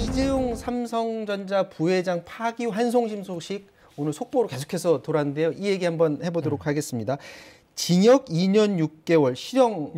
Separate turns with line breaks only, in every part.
이재용 삼성전자 부회장 파기환송심 소식 오늘 속보로 계속해서 돌았는데요. 이 얘기 한번 해보도록 하겠습니다. 징역 2년 6개월 실형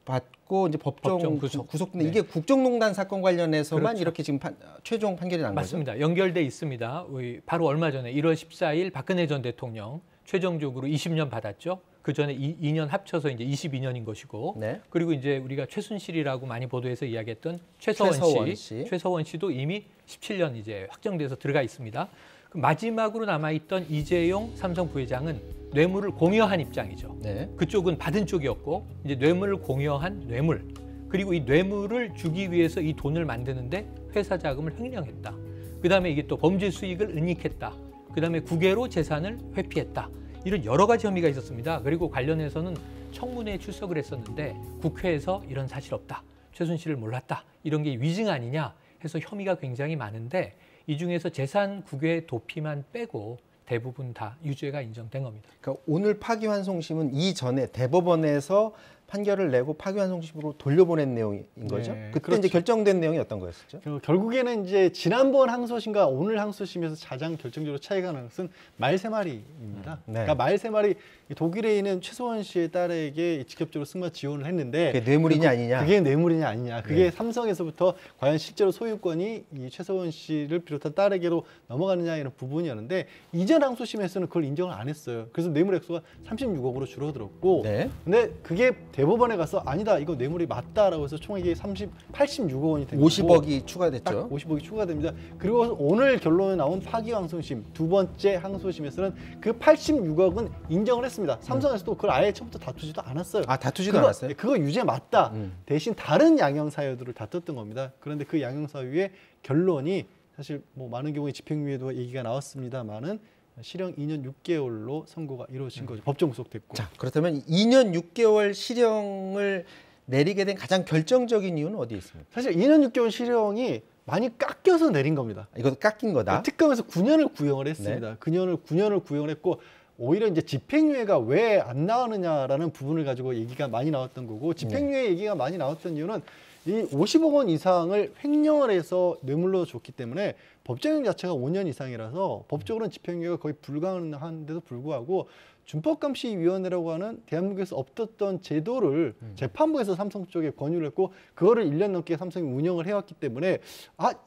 받고 이제 법정 구속된 이게 국정농단 사건 관련해서만 이렇게 지금 최종 판결이 난 거죠?
맞습니다. 연결돼 있습니다. 바로 얼마 전에 1월 14일 박근혜 전 대통령 최종적으로 20년 받았죠. 그 전에 2년 합쳐서 이제 22년인 것이고, 그리고 이제 우리가 최순실이라고 많이 보도해서 이야기했던 최서원 씨도 이미 17년 이제 확정돼서 들어가 있습니다. 마지막으로 남아있던 이재용 삼성 부회장은 뇌물을 공여한 입장이죠. 그쪽은 받은 쪽이었고 이제 뇌물을 공여한 뇌물, 그리고 이 뇌물을 주기 위해서 이 돈을 만드는데 회사 자금을 횡령했다. 그다음에 이게 또 범죄 수익을 은닉했다. 그다음에 국외로 재산을 회피했다. 이런 여러 가지 혐의가 있었습니다. 그리고 관련해서는 청문회에 출석을 했었는데 국회에서 이런 사실 없다, 최순실을 몰랐다, 이런 게 위증 아니냐 해서 혐의가 굉장히 많은데 이 중에서 재산 국외 도피만 빼고 대부분 다 유죄가 인정된 겁니다.
그러니까 오늘 파기환송심은 이전에 대법원에서 판결을 내고 파기환송심으로 돌려보낸 내용인 거죠? 그때 이제 결정된 내용이 어떤 거였었죠?
결국에는 이제 지난번 항소심과 오늘 항소심에서 가장 결정적으로 차이가 나는 것은 말 3마리입니다. 그러니까 말 3마리, 독일에 있는 최서원 씨의 딸에게 직접적으로 승마 지원을 했는데
그게 뇌물이냐 아니냐?
그게 뇌물이냐 아니냐? 그게 삼성에서부터 과연 실제로 소유권이 이 최서원 씨를 비롯한 딸에게로 넘어가느냐 이런 부분이었는데 이전 항소심에서는 그걸 인정을 안 했어요. 그래서 뇌물 액수가 36억으로 줄어들었고, 근데 그게 대법원에 가서 아니다, 이거 뇌물이 맞다라고 해서 총액이 86억 원이 된 거고
50억이 추가됐죠.
딱 50억이 추가됩니다. 그리고 오늘 결론에 나온 파기환송심 두 번째 항소심에서는 그 86억은 인정을 했습니다. 삼성에서도 그걸 아예 처음부터 다투지도 않았어요.
다투지도 않았어요?
그거 유죄 맞다. 대신 다른 양형 사유들을 다퉜던 겁니다. 그런데 그 양형 사유의 결론이 사실 뭐 많은 경우에 집행유예도 얘기가 나왔습니다만은 실형 2년 6개월로 선고가 이루어진 거죠. 법정 구속됐고.
자, 그렇다면 2년 6개월 실형을 내리게 된 가장 결정적인 이유는 어디에 있습니까?
사실 2년 6개월 실형이 많이 깎여서 내린 겁니다.
이것도 깎인 거다?
특검에서 9년을 구형을 했습니다. 9년을 구형을 했고 오히려 이제 집행유예가 왜 안 나오느냐라는 부분을 가지고 얘기가 많이 나왔던 거고, 집행유예 얘기가 많이 나왔던 이유는 이 50억 원 이상을 횡령을 해서 뇌물로 줬기 때문에 법정형 자체가 5년 이상이라서 법적으로는 집행유예가 거의 불가능한데도 불구하고 준법감시위원회라고 하는 대한민국에서 없었던 제도를 재판부에서 삼성 쪽에 권유를 했고 그거를 1년 넘게 삼성이 운영을 해왔기 때문에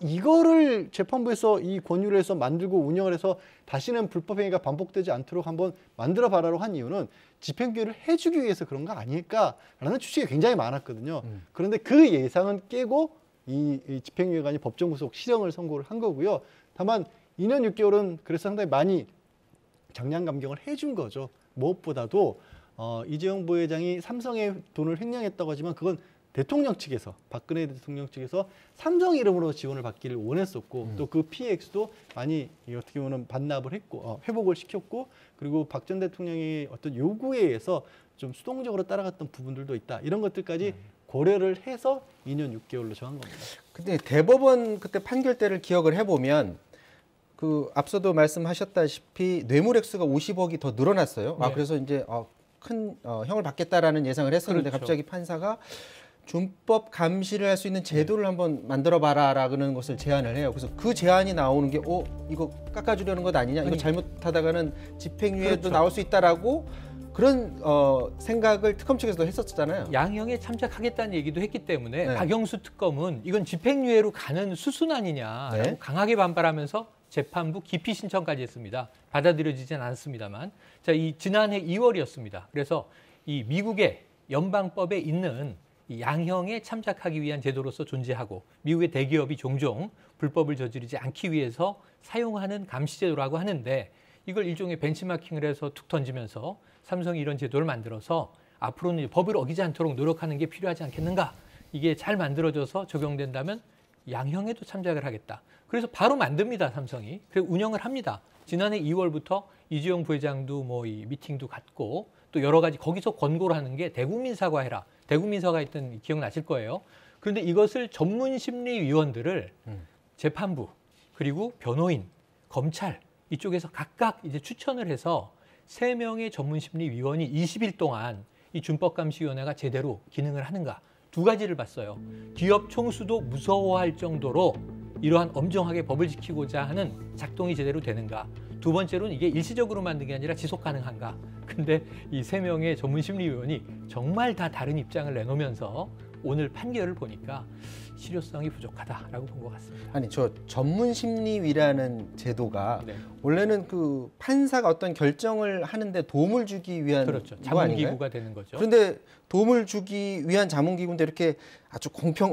이거를 재판부에서 이 권유를 해서 만들고 운영을 해서 다시는 불법행위가 반복되지 않도록 한번 만들어 봐라고 한 이유는 집행유예를 해주기 위해서 그런 거 아닐까라는 추측이 굉장히 많았거든요. 그런데 그 예상은 깨고 이 집행유예가 아닌 법정구속 실형을 선고를 한 거고요. 다만 2년 6개월은 그래서 상당히 많이 장량 감경을 해준 거죠. 무엇보다도 이재용 부회장이 삼성의 돈을 횡령했다고 하지만 그건 대통령 측에서, 박근혜 대통령 측에서 삼성 이름으로 지원을 받기를 원했었고 또 그 피해 액수도 많이 어떻게 보면 반납을 했고 회복을 시켰고, 그리고 박 전 대통령의 어떤 요구에 의해서 좀 수동적으로 따라갔던 부분들도 있다. 이런 것들까지 고려를 해서 2년 6개월로 정한 겁니다. 근데
대법원 그때 판결 때를 기억을 해보면 앞서도 말씀하셨다시피 뇌물 액수가 50억이 더 늘어났어요. 그래서 이제 큰 형을 받겠다라는 예상을 했었는데 갑자기 판사가 준법 감시를 할 수 있는 제도를 한번 만들어 봐라라는 것을 제안을 해요. 그래서 그 제안이 나오는 게 이거 깎아주려는 것 아니냐? 이거 잘못하다가는 집행유예도 나올 수 있다라고 그런 생각을 특검 측에서도 했었잖아요.
양형에 참작하겠다는 얘기도 했기 때문에 박영수 특검은 이건 집행유예로 가는 수순 아니냐라고 강하게 반발하면서 재판부 기피 신청까지 했습니다. 받아들여지진 않았습니다만, 이 지난해 2월이었습니다. 그래서 이 미국의 연방법에 있는 이 양형에 참작하기 위한 제도로서 존재하고 미국의 대기업이 종종 불법을 저지르지 않기 위해서 사용하는 감시제도라고 하는데 이걸 일종의 벤치마킹을 해서 툭 던지면서 삼성이 이런 제도를 만들어서 앞으로는 법을 어기지 않도록 노력하는 게 필요하지 않겠는가? 이게 잘 만들어져서 적용된다면 양형에도 참작을 하겠다. 그래서 바로 만듭니다, 삼성이. 그리고 운영을 합니다. 지난해 2월부터 이재용 부회장도 이 미팅도 갖고 또 여러 가지 거기서 권고를 하는 게 대국민 사과해라. 대국민 사과했던 기억나실 거예요. 그런데 이것을 전문심리위원들을 재판부 그리고 변호인, 검찰 이쪽에서 각각 이제 추천을 해서 3명의 전문심리위원이 20일 동안 이 준법감시위원회가 제대로 기능을 하는가 두 가지를 봤어요. 기업 총수도 무서워할 정도로 이러한 엄정하게 법을 지키고자 하는 작동이 제대로 되는가? 두 번째로는 이게 일시적으로 만든 게 아니라 지속 가능한가? 근데 이 3명의 전문심리위원이 정말 다 다른 입장을 내놓으면서 오늘 판결을 보니까 실효성이 부족하다라고 본 것 같습니다.
아니, 저 전문심리위라는 제도가
네.
원래는 그 판사가 어떤 결정을 하는데 도움을 주기 위한
그렇죠.
거 아닌가요?
자문기구가 되는 거죠.
그런데 도움을 주기 위한 자문기구인데 이렇게 아주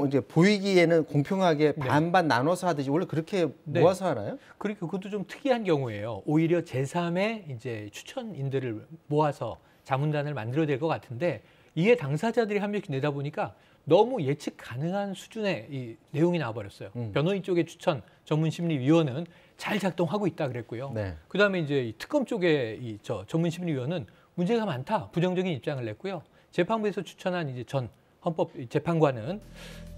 이제 보이기에는 공평하게
네.
반반 나눠서 하듯이 원래 그렇게
네.
모아서 하나요?
그러니까 그것도 좀 특이한 경우예요. 오히려 제3의 이제 추천인들을 모아서 자문단을 만들어야 될 것 같은데 이게 당사자들이 한 명씩 내다 보니까 너무 예측 가능한 수준의 이 내용이 나와버렸어요. 변호인 쪽의 추천 전문심리위원은 잘 작동하고 있다 그랬고요.
네.
그다음에 이제 이 특검 쪽의 전문심리위원은 문제가 많다 부정적인 입장을 냈고요. 재판부에서 추천한 이제 전 헌법재판관은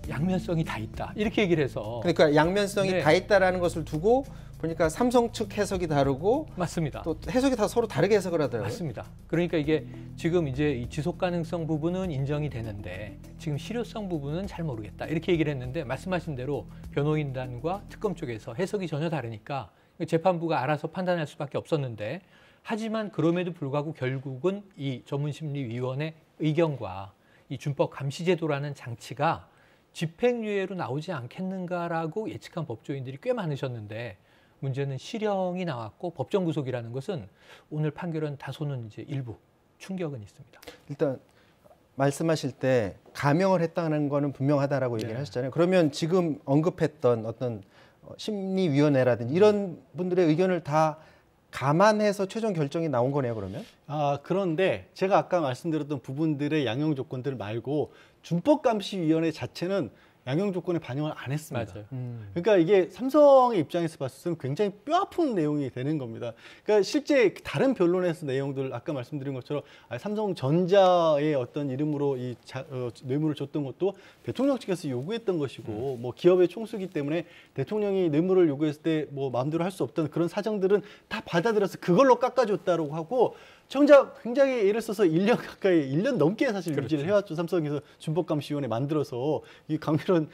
양면성이 다 있다 이렇게 얘기를 해서
그러니까 양면성이
네.
다 있다라는 것을 두고 보니까 삼성 측 해석이 다르고
맞습니다.
또 해석이 다 서로 다르게 해석을 하더라고요.
맞습니다. 그러니까 이게 지금 이제 이 지속 가능성 부분은 인정이 되는데 지금 실효성 부분은 잘 모르겠다 이렇게 얘기를 했는데 말씀하신 대로 변호인단과 특검 쪽에서 해석이 전혀 다르니까 재판부가 알아서 판단할 수밖에 없었는데 하지만 그럼에도 불구하고 결국은 이 전문심리위원회 의견과 이 준법 감시제도라는 장치가 집행유예로 나오지 않겠는가라고 예측한 법조인들이 꽤 많으셨는데 문제는 실형이 나왔고 법정 구속이라는 것은 오늘 판결은 다소는 이제 일부 충격은 있습니다.
일단 말씀하실 때 감형을 했다는 거는 분명하다라고 얘기를 하셨잖아요. 그러면 지금 언급했던 어떤 심리위원회라든지 이런 분들의 의견을 다 감안해서 최종 결정이 나온 거네요, 그러면?
그런데 제가 아까 말씀드렸던 부분들의 양형 조건들 말고 준법감시위원회 자체는 양형 조건에 반영을 안 했습니다.
맞아요.
그러니까 이게 삼성의 입장에서 봤을 때는 굉장히 뼈아픈 내용이 되는 겁니다. 그러니까 실제 다른 변론에서 내용들 아까 말씀드린 것처럼 삼성전자의 어떤 이름으로 이 뇌물을 줬던 것도 대통령 측에서 요구했던 것이고 뭐 기업의 총수기 때문에 대통령이 뇌물을 요구했을 때 뭐 마음대로 할 수 없던 그런 사정들은 다 받아들여서 그걸로 깎아줬다고 하고 정작 굉장히 예를 써서 1년 가까이 1년 넘게 사실
그렇죠.
유지를 해왔죠. 삼성에서 준법감시위원회 만들어서 이 강민원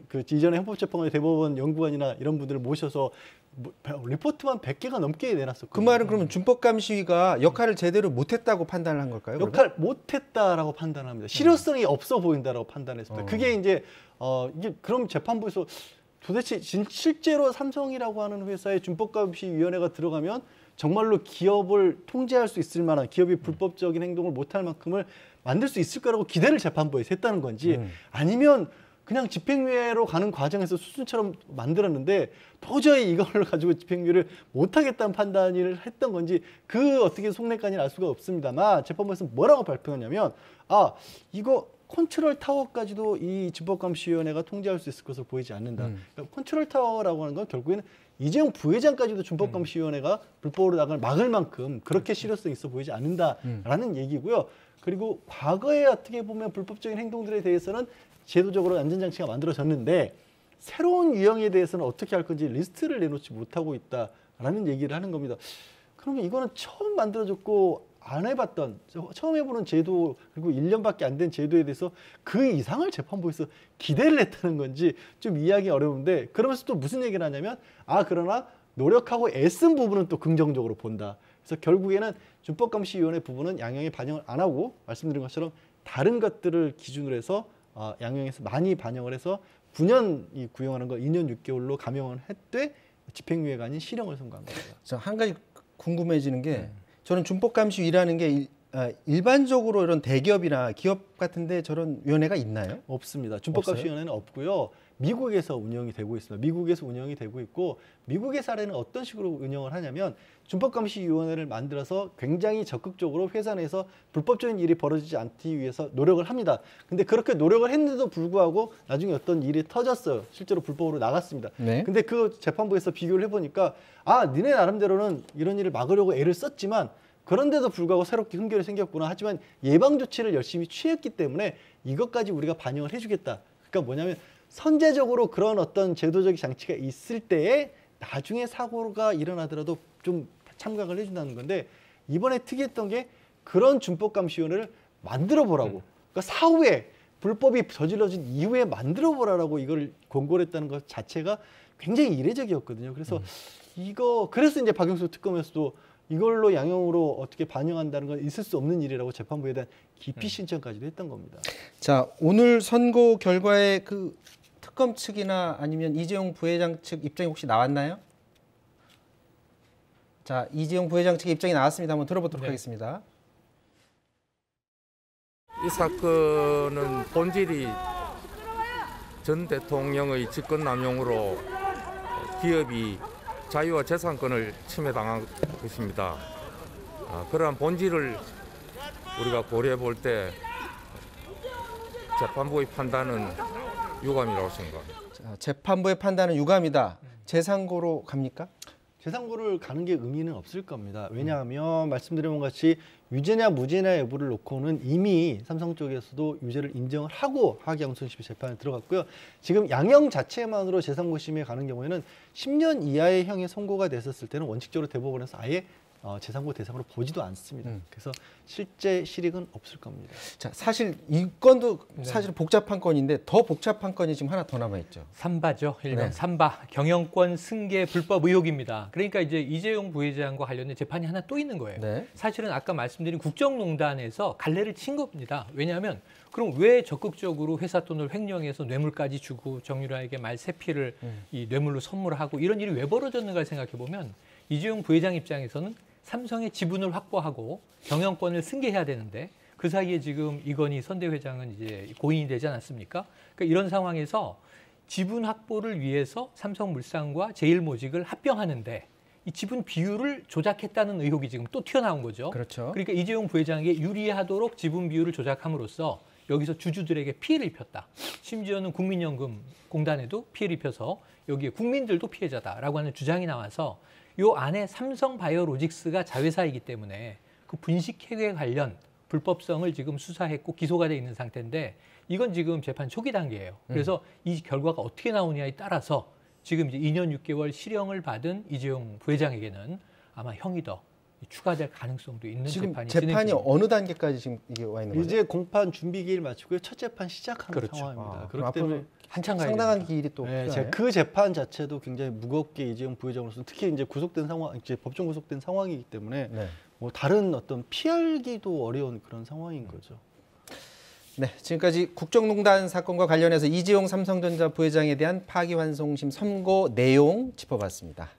그 이전에 헌법재판관의 대법원 연구관이나 이런 분들을 모셔서 리포트만 100개가 넘게 내놨었거든요.
그 말은 그러면 준법감시위가 역할을 제대로 못했다고 판단을 한 걸까요?
역할 못했다라고 판단합니다. 실효성이 없어 보인다라고 판단했습니다. 그게 이제 이게 그럼 재판부에서 도대체 실제로 삼성이라고 하는 회사의 준법감시위원회가 들어가면 정말로 기업을 통제할 수 있을 만한 기업이 불법적인 행동을 못할 만큼을 만들 수 있을 거라고 기대를 재판부에서 했다는 건지 아니면 그냥 집행유예로 가는 과정에서 수순처럼 만들었는데 도저히 이걸 가지고 집행유예를 못하겠다는 판단을 했던 건지 그 어떻게 속내까지는 알 수가 없습니다만 재판부에서 뭐라고 발표했냐면 이거 컨트롤 타워까지도 이 준법감시위원회가 통제할 수 있을 것으로 보이지 않는다. 그러니까 컨트롤 타워라고 하는 건 결국에는 이재용 부회장까지도 준법감시위원회가 불법으로 막을 만큼 그렇게 실효성이 있어 보이지 않는다라는 얘기고요. 그리고 과거에 어떻게 보면 불법적인 행동들에 대해서는 제도적으로 안전장치가 만들어졌는데 새로운 유형에 대해서는 어떻게 할 건지 리스트를 내놓지 못하고 있다라는 얘기를 하는 겁니다. 그러면 이거는 처음 만들어졌고 안 해봤던 처음 해보는 제도 그리고 1년밖에 안 된 제도에 대해서 그 이상을 재판부에서 기대를 했다는 건지 좀 이해하기 어려운데 그러면서 또 무슨 얘기를 하냐면 그러나 노력하고 애쓴 부분은 또 긍정적으로 본다. 그래서 결국에는 준법감시위원회 부분은 양형에 반영을 안 하고 말씀드린 것처럼 다른 것들을 기준으로 해서 양형에서 많이 반영을 해서 9년 구형하는 거 2년 6개월로 감형을 했되 집행유예가 아닌 실형을 선고한 겁니다.
한 가지 궁금해지는 게 저는 준법감시위라는 게 일반적으로 이런 대기업이나 기업 같은데 저런 위원회가 있나요?
없습니다. 준법감시위원회는 없고요. 미국에서 운영이 되고 있습니다. 미국에서 운영이 되고 있고 미국의 사례는 어떤 식으로 운영을 하냐면 준법감시위원회를 만들어서 굉장히 적극적으로 회사 내에서 불법적인 일이 벌어지지 않기 위해서 노력을 합니다. 근데 그렇게 노력을 했는데도 불구하고 나중에 어떤 일이 터졌어요. 실제로 불법으로 나갔습니다.
네.
근데 그 재판부에서 비교를 해보니까 니네 나름대로는 이런 일을 막으려고 애를 썼지만 그런데도 불구하고 새롭게 흠결이 생겼구나. 하지만 예방 조치를 열심히 취했기 때문에 이것까지 우리가 반영을 해주겠다. 그러니까 뭐냐면 선제적으로 그런 어떤 제도적 장치가 있을 때에 나중에 사고가 일어나더라도 좀 참각을 해준다는 건데 이번에 특이했던 게 그런 준법감시위원회를 만들어 보라고. 그러니까 사후에 불법이 저질러진 이후에 만들어 보라라고 이걸 권고를 했다는 것 자체가 굉장히 이례적이었거든요. 그래서 그래서 이제 박영수 특검에서도 이걸로 양형으로 어떻게 반영한다는 건 있을 수 없는 일이라고 재판부에 대한 기피 신청까지도 했던 겁니다.
자, 오늘 선고 결과에 그 특검 측이나 아니면 이재용 부회장 측 입장이 혹시 나왔나요? 자, 이재용 부회장 측의 입장이 나왔습니다. 한번 들어보도록 하겠습니다.
이 사건은 본질이 전 대통령의 직권남용으로 기업이 자유와 재산권을 침해당한 것입니다. 그러한 본질을 우리가 고려해 볼 때 재판부의 판단은 유감이라고 생각합니다.
자, 재판부의 판단은 유감이다. 재상고로 갑니까?
재상고를 가는 게 의미는 없을 겁니다. 왜냐하면 말씀드린 것 같이 유죄냐 무죄냐 여부를 놓고는 이미 삼성 쪽에서도 유죄를 인정을 하고 하기양순 재판에 들어갔고요. 지금 양형 자체만으로 재상고심에 가는 경우에는 10년 이하의 형이 선고가 됐었을 때는 원칙적으로 대법원에서 아예 재상고 대상으로 보지도 않습니다. 그래서 실제 실익은 없을 겁니다.
자, 사실 이 건도 사실 복잡한 건인데 더 복잡한 건이 지금 하나 더 남아 있죠.
삼바죠. 일명 삼바 경영권 승계 불법 의혹입니다. 그러니까 이제 이재용 부회장과 관련된 재판이 하나 또 있는 거예요. 사실은 아까 말씀드린 국정농단에서 갈래를 친 겁니다. 왜냐하면 그럼 왜 적극적으로 회사 돈을 횡령해서 뇌물까지 주고 정유라에게 말 세피를 이 뇌물로 선물하고 이런 일이 왜 벌어졌는가 생각해 보면 이재용 부회장 입장에서는 삼성의 지분을 확보하고 경영권을 승계해야 되는데 그 사이에 지금 이건희 선대 회장은 이제 고인이 되지 않았습니까? 그러니까 이런 상황에서 지분 확보를 위해서 삼성물산과 제일모직을 합병하는데 이 지분 비율을 조작했다는 의혹이 지금 또 튀어나온 거죠.
그렇죠.
그러니까 이재용 부회장에게 유리하도록 지분 비율을 조작함으로써 여기서 주주들에게 피해를 입혔다. 심지어는 국민연금공단에도 피해를 입혀서 여기에 국민들도 피해자다라고 하는 주장이 나와서 요 안에 삼성바이오로직스가 자회사이기 때문에 그 분식회계 관련 불법성을 지금 수사했고 기소가 돼 있는 상태인데 이건 지금 재판 초기 단계예요. 그래서 이 결과가 어떻게 나오냐에 따라서 지금 이제 2년 6개월 실형을 받은 이재용 부회장에게는 아마 형이 더 추가될 가능성도 있는
지금
재판이
재판이 어느 단계까지 지금 이게 와 있는 거죠?
이제 공판 준비 기일 마치고요. 첫 재판 시작하는 상황입니다.
그렇기 때문에
한참
상당한 길이 또
그 재판 자체도 굉장히 무겁게 이재용 부회장으로서 특히 이제 구속된 상황, 이제 법정 구속된 상황이기 때문에 뭐 다른 어떤 피하기도 어려운 그런 상황인 거죠.
네, 지금까지 국정농단 사건과 관련해서 이재용 삼성전자 부회장에 대한 파기환송심 선고 내용 짚어봤습니다.